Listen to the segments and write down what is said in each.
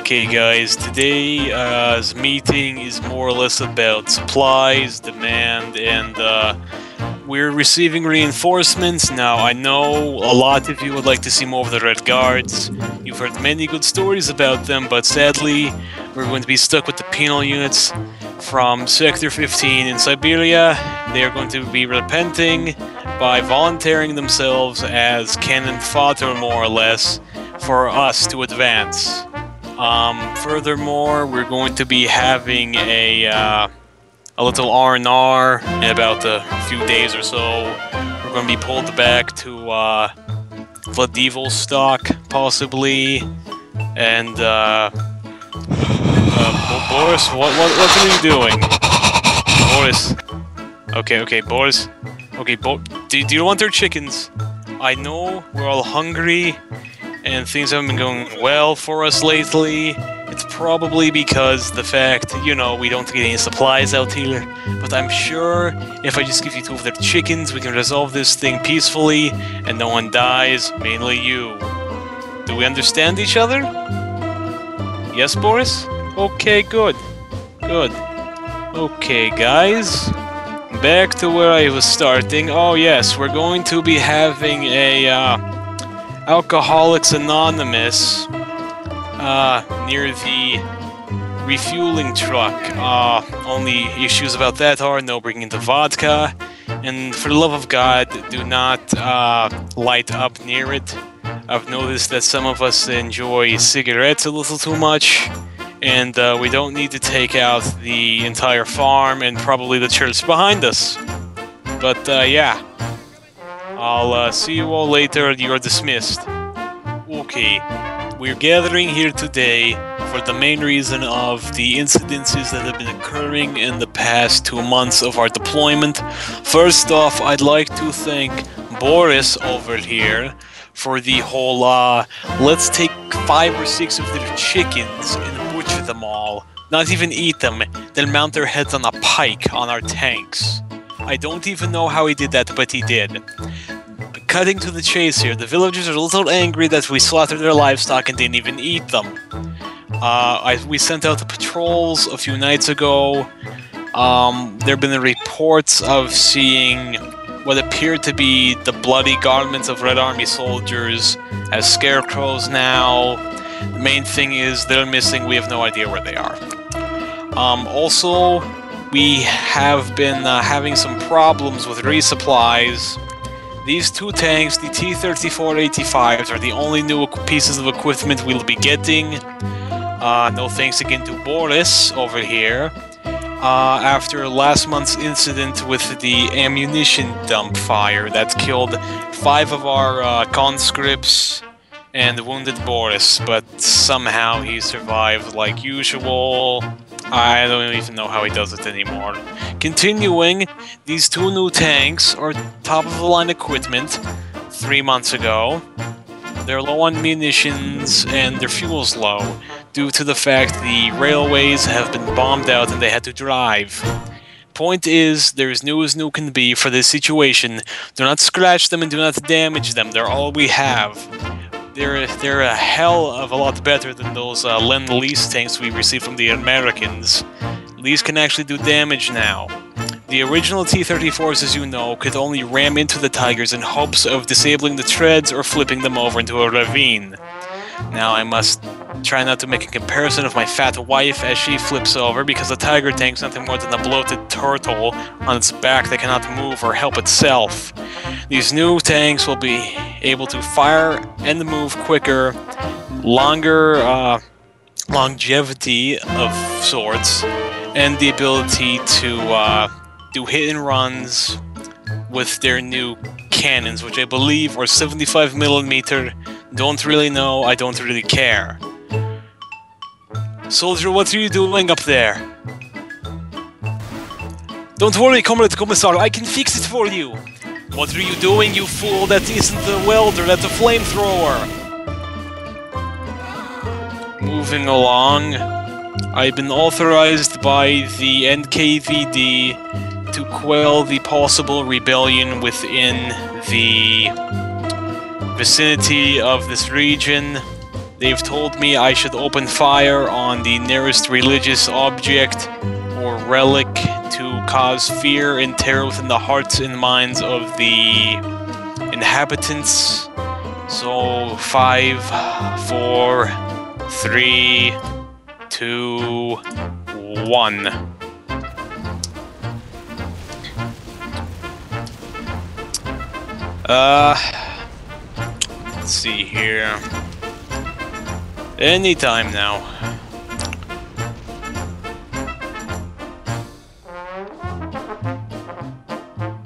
Okay guys, today's meeting is more or less about supplies, demand, and we're receiving reinforcements. Now, I know a lot of you would like to see more of the Red Guards. You've heard many good stories about them, but sadly, we're going to be stuck with the penal units from Sector 15 in Siberia. They are going to be repenting by volunteering themselves as cannon fodder, more or less, for us to advance. Furthermore, we're going to be having a little R&R in about a few days or so. We're going to be pulled back to Vladivostok, possibly, and Boris, what are you doing? Boris. Okay, Boris. Okay, do you want their chickens? I know we're all hungry, and things haven't been going well for us lately. It's probably because the fact, we don't get any supplies out here. But I'm sure if I just give you 2 of their chickens, we can resolve this thing peacefully, and no one dies, mainly you. Do we understand each other? Yes, Boris? Okay, good. Good. Okay, guys. Back to where I was starting. Oh yes, we're going to be having a Alcoholics Anonymous near the refueling truck. Only issues about that are no bringing the vodka, and for the love of God, do not light up near it. I've noticed that some of us enjoy cigarettes a little too much, and we don't need to take out the entire farm and probably the church behind us. But yeah, I'll see you all later. You're dismissed. Okay, we're gathering here today for the main reason of the incidences that have been occurring in the past 2 months of our deployment. First off, I'd like to thank Boris over here for the whole, let's take 5 or 6 of their chickens and butcher them all. Not even eat them, then mount their heads on a pike on our tanks. I don't even know how he did that, but he did. Cutting to the chase here, the villagers are a little angry that we slaughtered their livestock and didn't even eat them. We sent out the patrols a few nights ago. There have been reports of seeing what appeared to be the bloody garments of Red Army soldiers as scarecrows now. The main thing is they're missing. We have no idea where they are. Also, we have been having some problems with resupplies. These 2 tanks, the T-34-85s, are the only new pieces of equipment we'll be getting. No thanks again to Boris over here. After last month's incident with the ammunition dump fire that killed 5 of our conscripts and wounded Boris, but somehow he survived like usual. I don't even know how he does it anymore. Continuing, these 2 new tanks are top-of-the-line equipment 3 months ago. They're low on munitions and their fuel's low, due to the fact the railways have been bombed out and they had to drive. Point is, they're as new can be for this situation. Do not scratch them and do not damage them. They're all we have. They're a hell of a lot better than those Lend-Lease tanks we received from the Americans. These can actually do damage now. The original T-34s, as you know, could only ram into the Tigers in hopes of disabling the treads or flipping them over into a ravine. Now I must try not to make a comparison of my fat wife as she flips over, because a Tiger tank's nothing more than a bloated turtle on its back that cannot move or help itself. These new tanks will be able to fire and move quicker, longer longevity of sorts, and the ability to do hit and runs with their new cannons, which I believe are 75mm. Don't really know, I don't really care. Soldier, what are you doing up there? Don't worry, Comrade Commissar, I can fix it for you. What are you doing, you fool? That isn't a welder, that's a flamethrower. Moving along, I've been authorized by the NKVD to quell the possible rebellion within the vicinity of this region. They've told me I should open fire on the nearest religious object or relic to cause fear and terror within the hearts and minds of the inhabitants. So 5, 4, 3, 2, 1. Let's see here. Anytime now.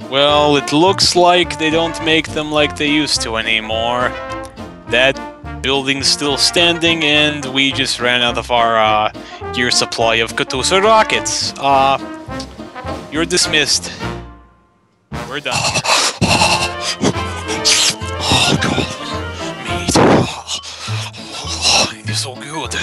Well, it looks like they don't make them like they used to anymore. That building's still standing, and we just ran out of our year supply of Katusa rockets. You're dismissed. We're done. Oh god, meat. It is so good.